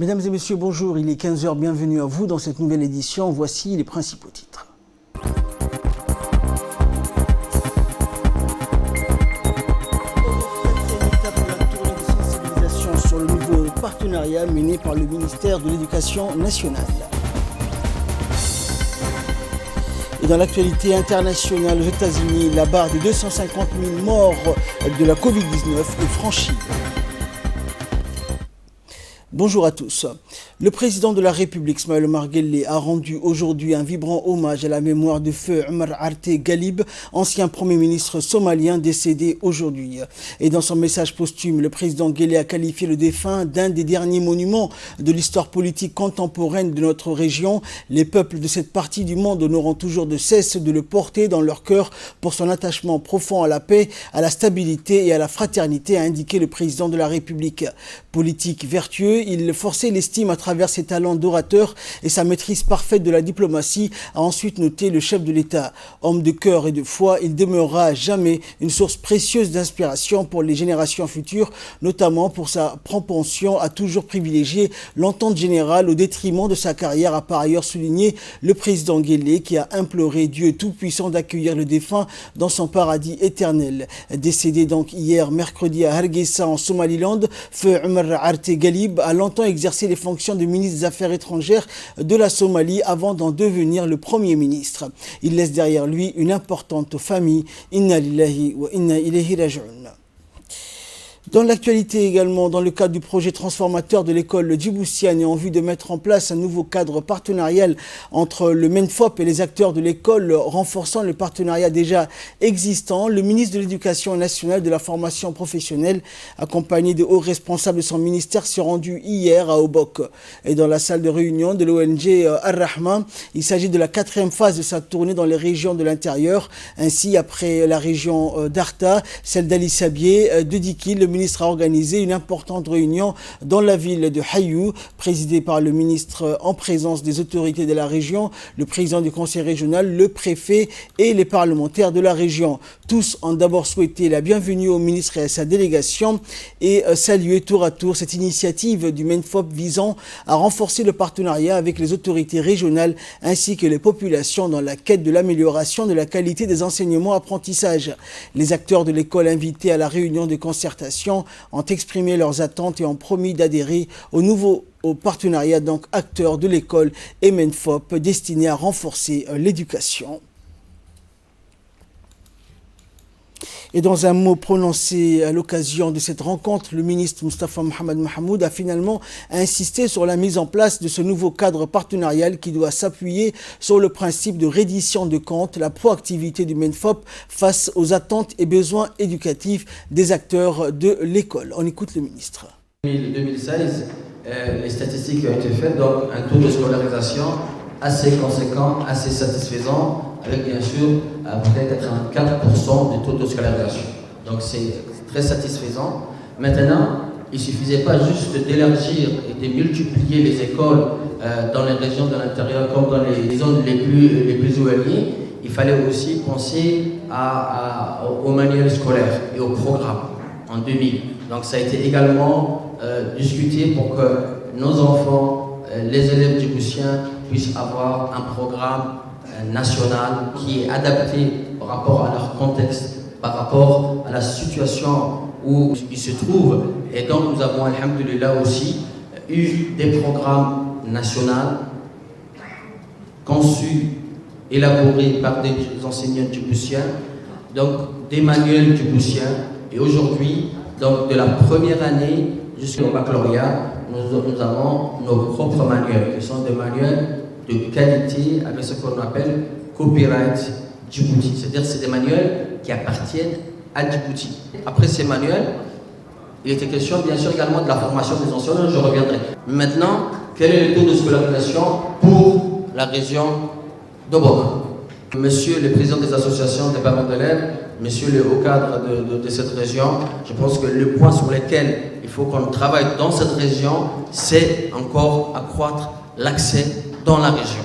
Mesdames et messieurs, bonjour, il est 15 h, bienvenue à vous dans cette nouvelle édition. Voici les principaux titres. Sur le nouveau partenariat mené par le ministère de l'Éducation nationale. Et dans l'actualité internationale aux États-Unis, la barre de 250 000 morts de la Covid-19 est franchie. Bonjour à tous. Le président de la République, Ismaël Omar Guelleh, a rendu aujourd'hui un vibrant hommage à la mémoire de feu Omar Arte Galib, ancien Premier ministre somalien décédé aujourd'hui. Et dans son message posthume, le président Guelleh a qualifié le défunt d'un des derniers monuments de l'histoire politique contemporaine de notre région. Les peuples de cette partie du monde n'auront toujours de cesse de le porter dans leur cœur pour son attachement profond à la paix, à la stabilité et à la fraternité, a indiqué le président de la République. Politique vertueux, il forçait l'estime à travers ses talents d'orateur et sa maîtrise parfaite de la diplomatie, a ensuite noté le chef de l'État. Homme de cœur et de foi, il demeurera à jamais une source précieuse d'inspiration pour les générations futures, notamment pour sa propension à toujours privilégier l'entente générale au détriment de sa carrière, a par ailleurs souligné le président Guelleh, qui a imploré Dieu Tout-Puissant d'accueillir le défunt dans son paradis éternel. Décédé donc hier mercredi à Hargeisa en Somaliland, feu Omar Arte Galib a longtemps exercé les fonctions de ministre des Affaires étrangères de la Somalie avant d'en devenir le Premier ministre. Il laisse derrière lui une importante famille. Inna lillahi wa inna ilayhi raji'un. Dans l'actualité également, dans le cadre du projet transformateur de l'école djiboutienne et en vue de mettre en place un nouveau cadre partenarial entre le MENFOP et les acteurs de l'école, renforçant le partenariat déjà existant, le ministre de l'Éducation nationale et de la formation professionnelle, accompagné de hauts responsables de son ministère, s'est rendu hier à Obok. Et dans la salle de réunion de l'ONG Ar-Rahman, il s'agit de la 4e phase de sa tournée dans les régions de l'intérieur. Ainsi, après la région d'Arta, celle d'Ali Sabié, de Dikil, le ministre a organisé une importante réunion dans la ville de Hayou, présidée par le ministre en présence des autorités de la région, le président du conseil régional, le préfet et les parlementaires de la région. Tous ont d'abord souhaité la bienvenue au ministre et à sa délégation et salué tour à tour cette initiative du MENFOP visant à renforcer le partenariat avec les autorités régionales ainsi que les populations dans la quête de l'amélioration de la qualité des enseignements-apprentissages. Les acteurs de l'école invités à la réunion de concertation ont exprimé leurs attentes et ont promis d'adhérer au partenariat donc acteurs de l'école et MENFOP destiné à renforcer l'éducation. Et dans un mot prononcé à l'occasion de cette rencontre, le ministre Moustapha Mohamed Mahamoud a finalement insisté sur la mise en place de ce nouveau cadre partenarial qui doit s'appuyer sur le principe de reddition de comptes, la proactivité du MENFOP face aux attentes et besoins éducatifs des acteurs de l'école. On écoute le ministre. En 2016, les statistiques ont été faites, donc un taux de scolarisation assez conséquent, assez satisfaisant, avec bien sûr peut-être 84% du taux de scolarisation. Donc c'est très satisfaisant. Maintenant, il ne suffisait pas juste d'élargir et de multiplier les écoles dans les régions de l'intérieur comme dans les zones les plus éloignées. Il fallait aussi penser au manuel scolaire et au programme en 2000. Donc ça a été également discuté pour que nos enfants, les élèves djiboutiens, puissent avoir un programme national qui est adapté par rapport à leur contexte, par rapport à la situation où ils se trouvent. Et donc nous avons, alhamdoulilah, aussi eu des programmes nationaux conçus, élaborés par des enseignants djiboutiens, donc des manuels djiboutiens. Et aujourd'hui, donc de la première année jusqu'au baccalauréat, nous avons nos propres manuels, qui sont des manuels de qualité avec ce qu'on appelle copyright Djibouti. C'est-à-dire c'est des manuels qui appartiennent à Djibouti. Après ces manuels, il était question bien sûr également de la formation des enseignants, je reviendrai. Maintenant, quel est le taux de scolarisation pour la région d'Obok? Monsieur le président des associations des parents d'élèves, monsieur le haut cadre de cette région, je pense que le point sur lequel il faut qu'on travaille dans cette région, c'est encore accroître l'accès dans la région.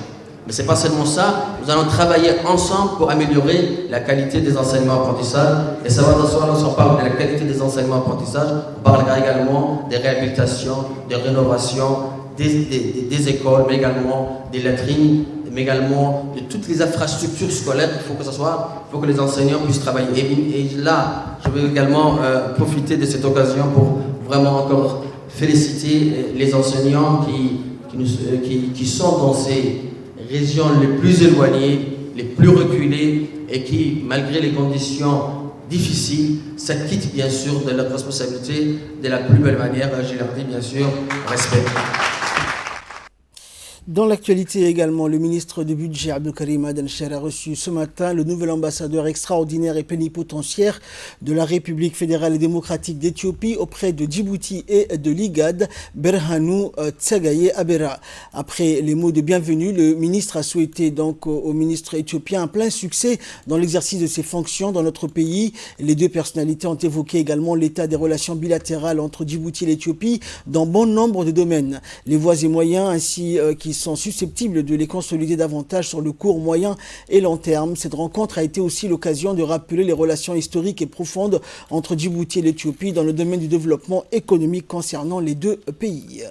Mais ce n'est pas seulement ça, nous allons travailler ensemble pour améliorer la qualité des enseignements-apprentissages. Et ça va de soi, lorsqu'on parle de la qualité des enseignements-apprentissages, on parlera également des réhabilitations, des rénovations, des écoles, mais également des latrines, mais également de toutes les infrastructures scolaires. Il faut que les enseignants puissent travailler. Et là, je veux également profiter de cette occasion pour vraiment encore féliciter les enseignants qui sont dans ces régions les plus éloignées, les plus reculées, et qui, malgré les conditions difficiles, s'acquittent bien sûr de leurs responsabilités de la plus belle manière. Je leur dis bien sûr respect. Dans l'actualité également, le ministre du Budget Abdelkarim Adencher a reçu ce matin le nouvel ambassadeur extraordinaire et plénipotentiaire de la République fédérale et démocratique d'Éthiopie auprès de Djibouti et de l'IGAD, Berhanu Tsagaye Abera. Après les mots de bienvenue, le ministre a souhaité donc au ministre éthiopien un plein succès dans l'exercice de ses fonctions dans notre pays. Les deux personnalités ont évoqué également l'état des relations bilatérales entre Djibouti et l'Éthiopie dans bon nombre de domaines. Les voies et moyens ainsi qui sont susceptibles de les consolider davantage sur le court, moyen et long terme. Cette rencontre a été aussi l'occasion de rappeler les relations historiques et profondes entre Djibouti et l'Éthiopie dans le domaine du développement économique concernant les deux pays.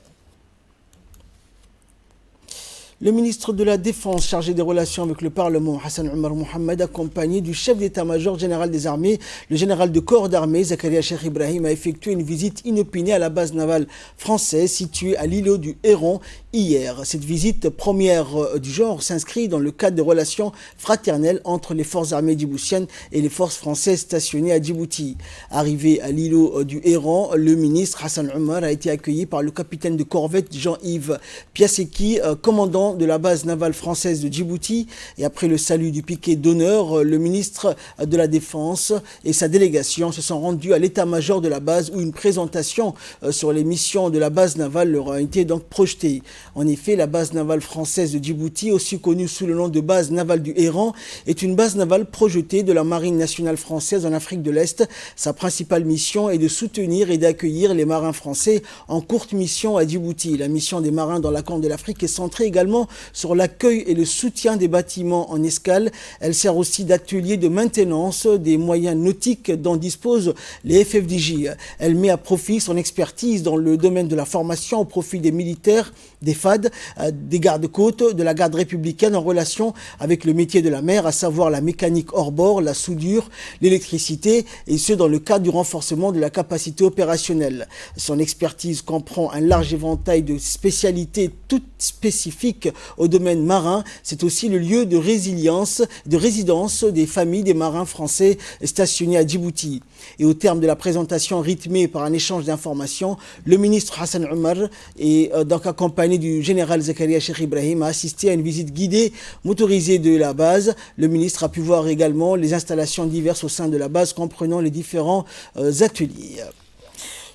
Le ministre de la Défense chargé des relations avec le Parlement, Hassan Omar Mohamed, accompagné du chef d'état-major général des armées, le général de corps d'armée, Zakaria Cheikh Ibrahim, a effectué une visite inopinée à la base navale française située à l'îlot du Héron hier. Cette visite première du genre s'inscrit dans le cadre des relations fraternelles entre les forces armées djiboutiennes et les forces françaises stationnées à Djibouti. Arrivé à l'îlot du Héron, le ministre Hassan Omar a été accueilli par le capitaine de corvette Jean-Yves Piasecki, commandant de la base navale française de Djibouti. Et après le salut du piquet d'honneur, le ministre de la Défense et sa délégation se sont rendus à l'état-major de la base où une présentation sur les missions de la base navale leur a été donc projetée. En effet, la base navale française de Djibouti, aussi connue sous le nom de base navale du Héron, est une base navale projetée de la Marine nationale française en Afrique de l'Est. Sa principale mission est de soutenir et d'accueillir les marins français en courte mission à Djibouti. La mission des marins dans la Corne de l'Afrique est centrée également sur l'accueil et le soutien des bâtiments en escale. Elle sert aussi d'atelier de maintenance des moyens nautiques dont disposent les FFDJ. Elle met à profit son expertise dans le domaine de la formation au profit des militaires, des FAD, des gardes-côtes, de la garde républicaine en relation avec le métier de la mer, à savoir la mécanique hors bord, la soudure, l'électricité, et ce dans le cadre du renforcement de la capacité opérationnelle. Son expertise comprend un large éventail de spécialités toutes spécifiques au domaine marin. C'est aussi le lieu de résidence des familles des marins français stationnés à Djibouti. Et au terme de la présentation rythmée par un échange d'informations, le ministre Hassan Omar est donc accompagné du général Zakaria Cheikh Ibrahim a assisté à une visite guidée motorisée de la base. Le ministre a pu voir également les installations diverses au sein de la base comprenant les différents ateliers.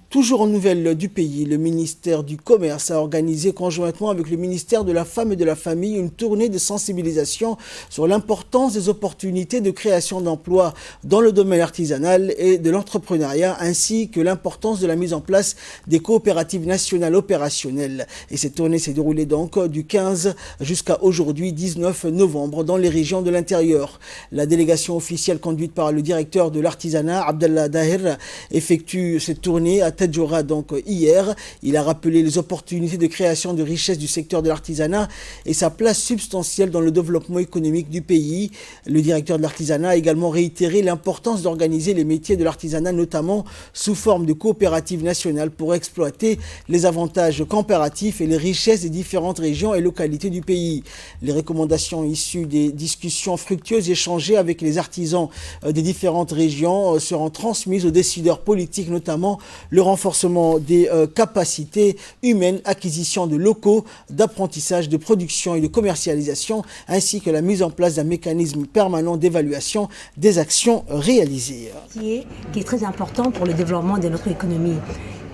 Toujours en nouvelles du pays, le ministère du Commerce a organisé conjointement avec le ministère de la Femme et de la Famille une tournée de sensibilisation sur l'importance des opportunités de création d'emplois dans le domaine artisanal et de l'entrepreneuriat, ainsi que l'importance de la mise en place des coopératives nationales opérationnelles. Et cette tournée s'est déroulée donc du 15 jusqu'à aujourd'hui, 19 novembre, dans les régions de l'intérieur. La délégation officielle conduite par le directeur de l'artisanat, Abdallah Dahir, effectue cette tournée à Tadjoura donc hier. Il a rappelé les opportunités de création de richesses du secteur de l'artisanat et sa place substantielle dans le développement économique du pays. Le directeur de l'artisanat a également réitéré l'importance d'organiser les métiers de l'artisanat, notamment sous forme de coopératives nationales pour exploiter les avantages comparatifs et les richesses des différentes régions et localités du pays. Les recommandations issues des discussions fructueuses échangées avec les artisans des différentes régions seront transmises aux décideurs politiques, notamment le renforcement des capacités humaines, acquisition de locaux, d'apprentissage, de production et de commercialisation, ainsi que la mise en place d'un mécanisme permanent d'évaluation des actions réalisées. Qui est très important pour le développement de notre économie.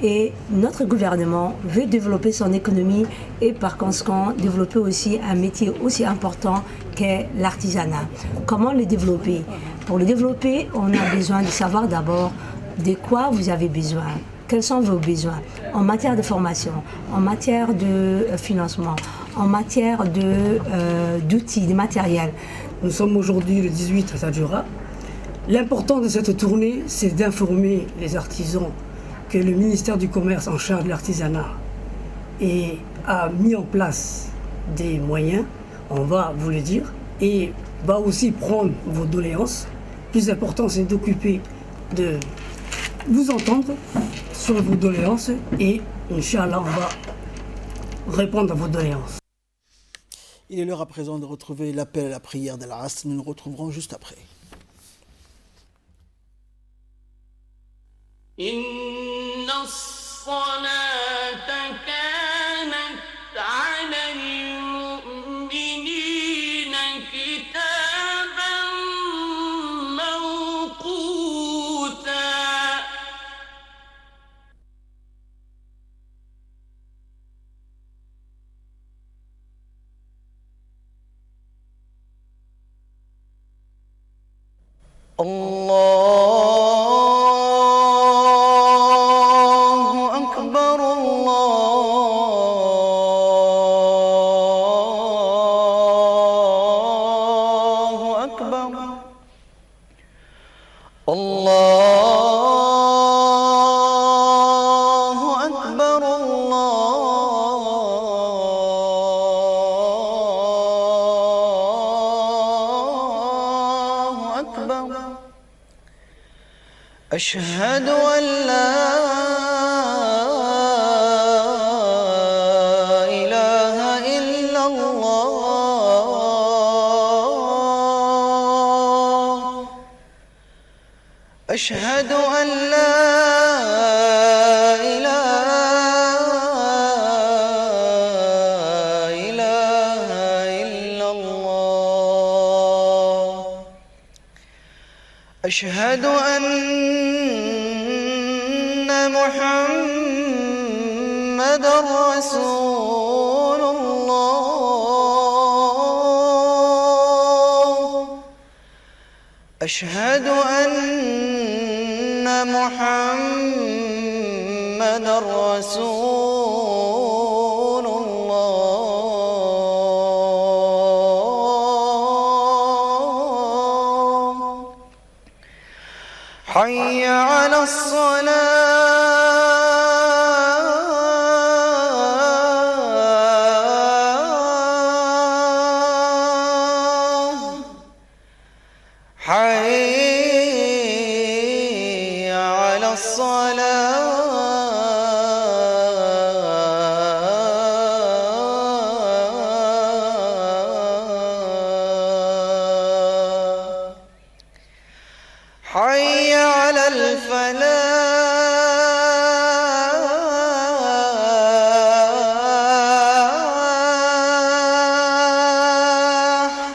Et notre gouvernement veut développer son économie et par conséquent développer aussi un métier aussi important qu'est l'artisanat. Comment le développer? Pour le développer, on a besoin de savoir d'abord de quoi vous avez besoin. Quels sont vos besoins en matière de formation, en matière de financement, en matière d'outils, de matériel. Nous sommes aujourd'hui le 18 à Tadjoura. L'important de cette tournée, c'est d'informer les artisans que le ministère du Commerce en charge de l'artisanat et a mis en place des moyens, on va vous le dire, et va aussi prendre vos doléances. Le plus important, c'est de vous entendre sur vos doléances et Inch'Allah, on va répondre à vos doléances. Il est l'heure à présent de retrouver l'appel à la prière d'Al-Asr. Nous nous retrouverons juste après. الله أكبر الله أكبر الله أكبر الله أكبر أشهد أن لا إله إلا الله أشهد أن لا إله إلا الله أشهد أن محمد رسول الله أشهد أن محمد رسول الله حي على الصلاة حي على الصلاة حي على الفلاح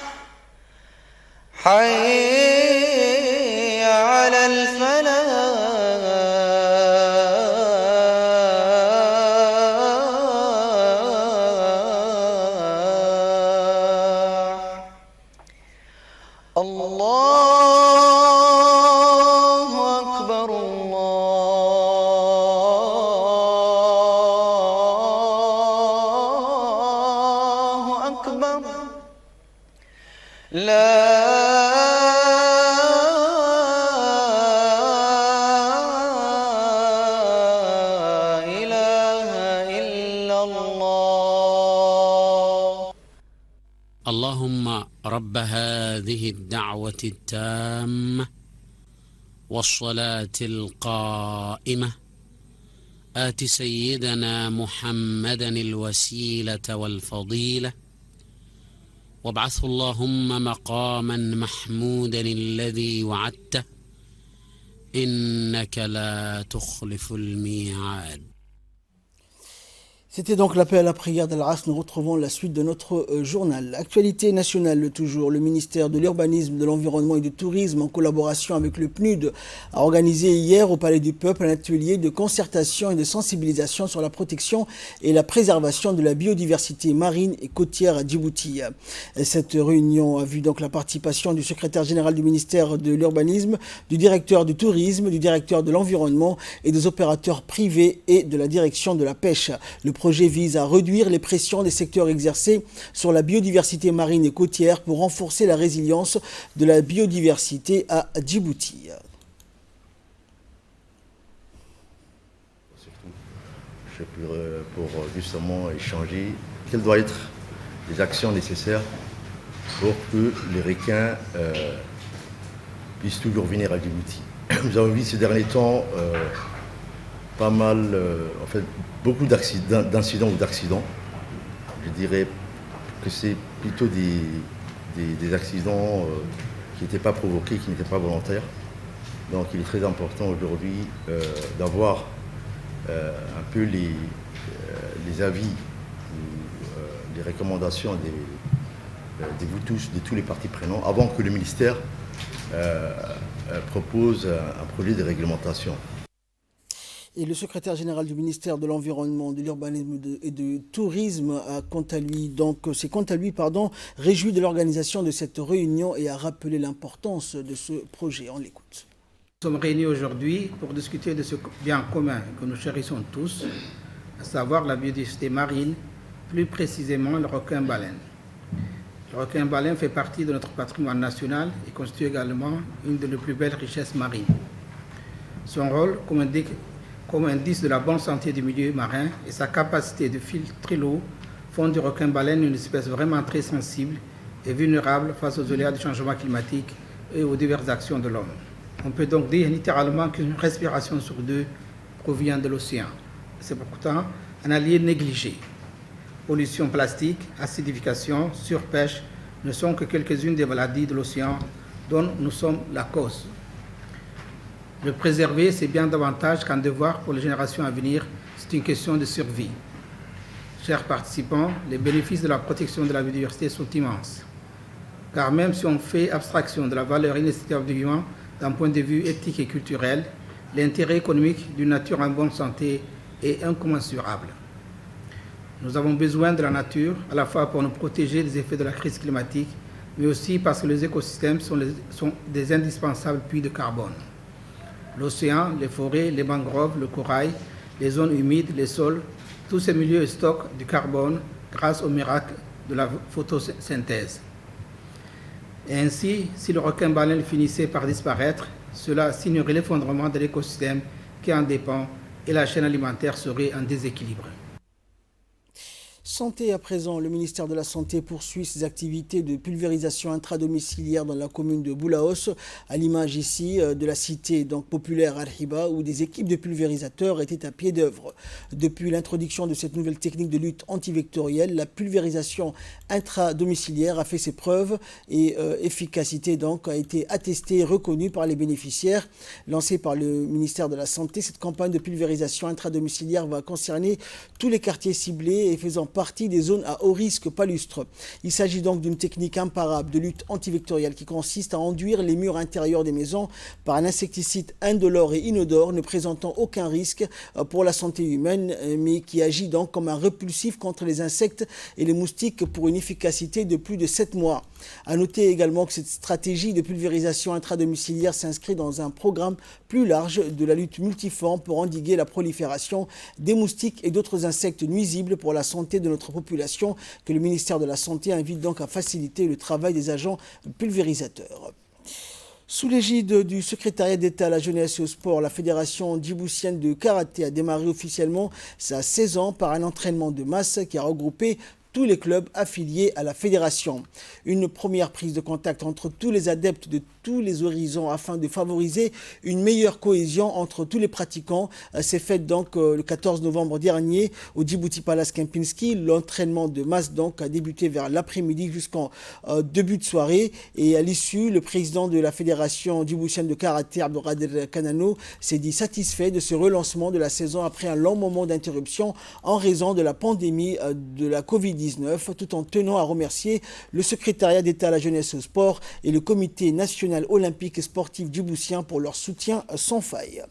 حي على الفلاح الله أكبر الله أكبر لا إله إلا الله اللهم رب هذه الدعوة التامة والصلاة القائمة آت سيدنا محمدا الوسيلة والفضيلة وابعثه اللهم مقاما محمودا الذي وعدته إنك لا تخلف الميعاد. C'était donc l'appel à la prière d'Al-Asr. Nous retrouvons la suite de notre journal. Actualité nationale toujours. Le ministère de l'Urbanisme, de l'Environnement et du Tourisme, en collaboration avec le PNUD, a organisé hier au Palais du Peuple un atelier de concertation et de sensibilisation sur la protection et la préservation de la biodiversité marine et côtière à Djibouti. Cette réunion a vu donc la participation du secrétaire général du ministère de l'Urbanisme, du directeur du Tourisme, du directeur de l'Environnement et des opérateurs privés et de la direction de la pêche. Le projet vise à réduire les pressions des secteurs exercés sur la biodiversité marine et côtière pour renforcer la résilience de la biodiversité à Djibouti. pour justement échanger quelles doivent être les actions nécessaires pour que les requins puissent toujours venir à Djibouti. Nous avons vu ces derniers temps pas mal, beaucoup d'incidents ou d'accidents. Je dirais que c'est plutôt des accidents qui n'étaient pas provoqués, qui n'étaient pas volontaires. Donc il est très important aujourd'hui d'avoir un peu les avis ou les recommandations de vous tous, de tous les parties prenantes, avant que le ministère propose un projet de réglementation. Et le secrétaire général du ministère de l'Environnement, de l'Urbanisme et du Tourisme s'est quant à lui, réjoui de l'organisation de cette réunion et a rappelé l'importance de ce projet. On l'écoute. Nous sommes réunis aujourd'hui pour discuter de ce bien commun que nous chérissons tous, à savoir la biodiversité marine, plus précisément le requin-baleine. Le requin-baleine fait partie de notre patrimoine national et constitue également une de nos plus belles richesses marines. Son rôle, comme indice de la bonne santé du milieu marin et sa capacité de filtrer l'eau font du requin-baleine une espèce vraiment très sensible et vulnérable face aux aléas du changement climatique et aux diverses actions de l'homme. On peut donc dire littéralement qu'une respiration sur deux provient de l'océan. C'est pourtant un allié négligé. Pollution plastique, acidification, surpêche ne sont que quelques-unes des maladies de l'océan dont nous sommes la cause. Le préserver, c'est bien davantage qu'un devoir pour les générations à venir, c'est une question de survie. Chers participants, les bénéfices de la protection de la biodiversité sont immenses. Car même si on fait abstraction de la valeur inestimable du vivant d'un point de vue éthique et culturel, l'intérêt économique d'une nature en bonne santé est incommensurable. Nous avons besoin de la nature, à la fois pour nous protéger des effets de la crise climatique, mais aussi parce que les écosystèmes sont des indispensables puits de carbone. L'océan, les forêts, les mangroves, le corail, les zones humides, les sols, tous ces milieux stockent du carbone grâce au miracle de la photosynthèse. Et ainsi, si le requin-baleine finissait par disparaître, cela signerait l'effondrement de l'écosystème qui en dépend et la chaîne alimentaire serait en déséquilibre. Santé à présent, le ministère de la Santé poursuit ses activités de pulvérisation intradomiciliaire dans la commune de Boulaos, à l'image ici de la cité populaire Arhiba, où des équipes de pulvérisateurs étaient à pied d'œuvre. Depuis l'introduction de cette nouvelle technique de lutte antivectorielle, la pulvérisation intradomiciliaire a fait ses preuves et efficacité a été attestée et reconnue par les bénéficiaires. Lancée par le ministère de la Santé, cette campagne de pulvérisation intradomiciliaire va concerner tous les quartiers ciblés et faisant partie des zones à haut risque palustre. Il s'agit donc d'une technique imparable de lutte antivectorielle qui consiste à enduire les murs intérieurs des maisons par un insecticide indolore et inodore ne présentant aucun risque pour la santé humaine, mais qui agit donc comme un repulsif contre les insectes et les moustiques pour une efficacité de plus de 7 mois. À noter également que cette stratégie de pulvérisation intradomiciliaire s'inscrit dans un programme plus large de la lutte multiforme pour endiguer la prolifération des moustiques et d'autres insectes nuisibles pour la santé de notre population, que le ministère de la Santé invite donc à faciliter le travail des agents pulvérisateurs. Sous l'égide du secrétariat d'État à la jeunesse et au sport, la fédération djiboutienne de karaté a démarré officiellement sa saison par un entraînement de masse qui a regroupé tous les clubs affiliés à la fédération. Une première prise de contact entre tous les adeptes de tous les horizons afin de favoriser une meilleure cohésion entre tous les pratiquants s'est faite donc le 14 novembre dernier au Djibouti Palace Kempinski. L'entraînement de masse donc a débuté vers l'après-midi jusqu'en début de soirée et à l'issue, le président de la fédération djiboutienne de karaté, Abdelkader Kanano, s'est dit satisfait de ce relancement de la saison après un long moment d'interruption en raison de la pandémie de la Covid-19, tout en tenant à remercier le secrétariat d'État à la jeunesse et au sport et le comité national olympique et sportif djiboutien pour leur soutien sans faille.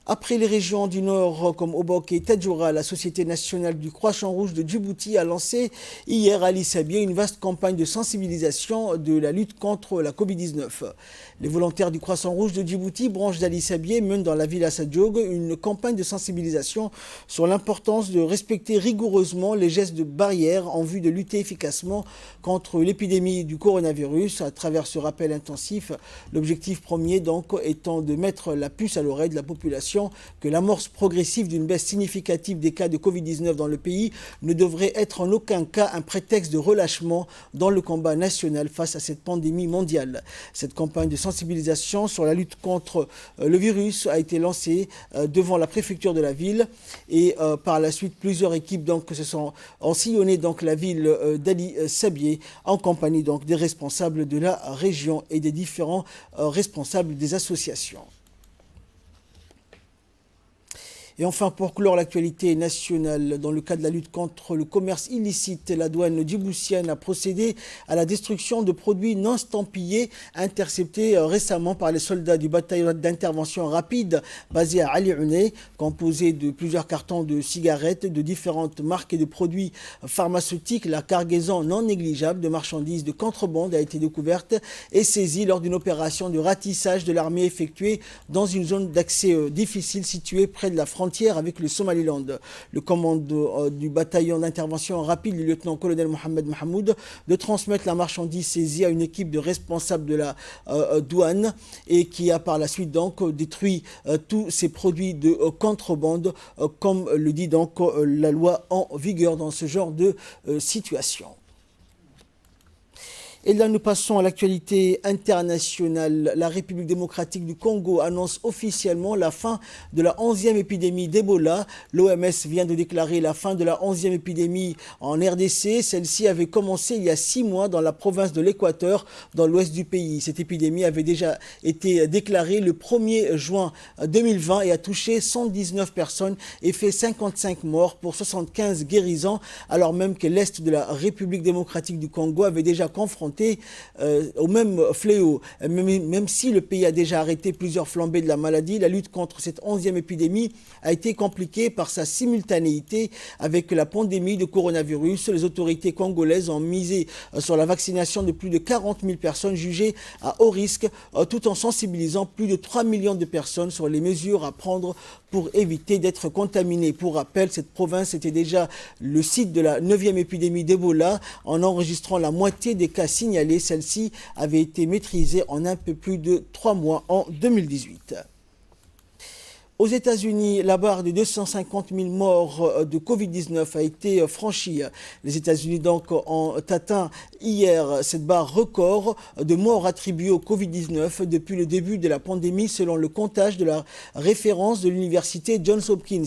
Après les régions du Nord comme Obok et Tadjoura, la Société nationale du Croissant-Rouge de Djibouti a lancé hier à Addis Abeba une vaste campagne de sensibilisation de la lutte contre la Covid-19. Les volontaires du Croissant-Rouge de Djibouti, branche d'Addis Abeba, mènent dans la ville à Sadjoug une campagne de sensibilisation sur l'importance de respecter rigoureusement les gestes de barrière en vue de lutter efficacement contre l'épidémie du coronavirus. À travers ce rappel intensif, l'objectif premier donc étant de mettre la puce à l'oreille de la population déclaration que l'amorce progressive d'une baisse significative des cas de Covid-19 dans le pays ne devrait être en aucun cas un prétexte de relâchement dans le combat national face à cette pandémie mondiale. Cette campagne de sensibilisation sur la lutte contre le virus a été lancée devant la préfecture de la ville et par la suite plusieurs équipes donc se sont sillonnées donc la ville d'Ali Sabié en compagnie donc des responsables de la région et des différents responsables des associations. Et enfin, pour clore l'actualité nationale, dans le cadre de la lutte contre le commerce illicite, la douane djiboutienne a procédé à la destruction de produits non estampillés interceptés récemment par les soldats du bataillon d'intervention rapide basé à Ali Ouneh, composé de plusieurs cartons de cigarettes de différentes marques et de produits pharmaceutiques. La cargaison non négligeable de marchandises de contrebande a été découverte et saisie lors d'une opération de ratissage de l'armée effectuée dans une zone d'accès difficile située près de la frontière avec le Somaliland. Le commandant du bataillon d'intervention rapide, le lieutenant-colonel Mohamed Mahmoud, de transmettre la marchandise saisie à une équipe de responsables de la douane et qui a par la suite donc détruit tous ces produits de contrebande, comme le dit donc la loi en vigueur dans ce genre de situation. Et là, nous passons à l'actualité internationale. La République démocratique du Congo annonce officiellement la fin de la 11e épidémie d'Ebola. L'OMS vient de déclarer la fin de la 11e épidémie en RDC. Celle-ci avait commencé il y a 6 mois dans la province de l'Équateur, dans l'ouest du pays. Cette épidémie avait déjà été déclarée le 1er juin 2020 et a touché 119 personnes et fait 55 morts pour 75 guérisons, alors même que l'Est de la République démocratique du Congo avait déjà confronté au même fléau. Même si le pays a déjà arrêté plusieurs flambées de la maladie, la lutte contre cette 11e épidémie a été compliquée par sa simultanéité avec la pandémie de coronavirus. Les autorités congolaises ont misé sur la vaccination de plus de 40 000 personnes jugées à haut risque, tout en sensibilisant plus de 3 millions de personnes sur les mesures à prendre pour éviter d'être contaminées. Pour rappel, cette province était déjà le site de la 9e épidémie d'Ebola. En enregistrant la moitié des cas signalés, celle-ci avait été maîtrisée en un peu plus de 3 mois en 2018. Aux États-Unis, la barre de 250 000 morts de Covid-19 a été franchie. Les États-Unis donc ont atteint hier cette barre record de morts attribuées au Covid-19 depuis le début de la pandémie selon le comptage de la référence de l'université Johns Hopkins.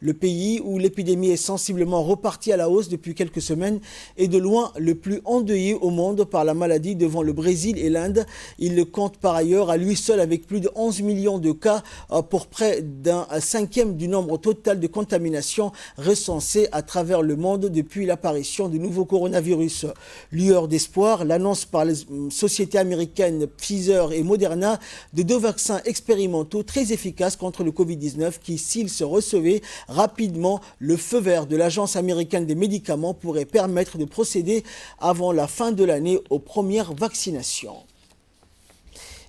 Le pays où l'épidémie est sensiblement repartie à la hausse depuis quelques semaines est de loin le plus endeuillé au monde par la maladie devant le Brésil et l'Inde. Il le compte par ailleurs à lui seul avec plus de 11 millions de cas pour près d'un cinquième du nombre total de contaminations recensées à travers le monde depuis l'apparition du nouveau coronavirus. Lueur d'espoir, l'annonce par les sociétés américaines Pfizer et Moderna de 2 vaccins expérimentaux très efficaces contre le Covid-19 qui, s'ils se recevaient rapidement le feu vert de l'Agence américaine des médicaments, pourraient permettre de procéder avant la fin de l'année aux premières vaccinations.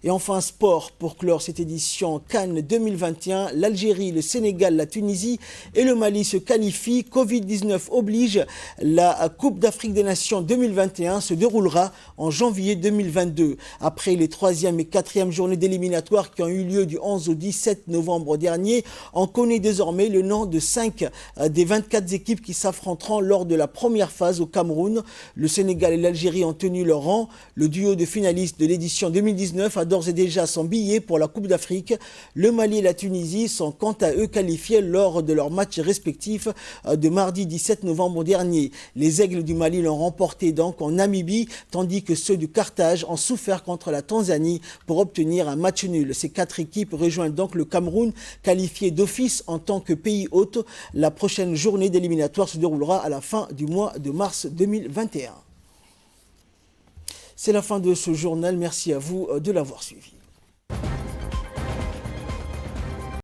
Et enfin, sport, pour clore cette édition Cannes 2021, l'Algérie, le Sénégal, la Tunisie et le Mali se qualifient. Covid-19 oblige, la Coupe d'Afrique des Nations 2021 se déroulera en janvier 2022. Après les 3e et 4e journées d'éliminatoires qui ont eu lieu du 11 au 17 novembre dernier, on connaît désormais le nom de 5 des 24 équipes qui s'affronteront lors de la première phase au Cameroun. Le Sénégal et l'Algérie ont tenu leur rang. Le duo de finalistes de l'édition 2019 a d'ores et déjà son billet pour la Coupe d'Afrique. Le Mali et la Tunisie sont quant à eux qualifiés lors de leurs matchs respectifs de mardi 17 novembre dernier. Les Aigles du Mali l'ont remporté donc en Namibie, tandis que ceux du Carthage ont souffert contre la Tanzanie pour obtenir un match nul. Ces 4 équipes rejoignent donc le Cameroun, qualifié d'office en tant que pays hôte. La prochaine journée d'éliminatoire se déroulera à la fin du mois de mars 2021. C'est la fin de ce journal. Merci à vous de l'avoir suivi.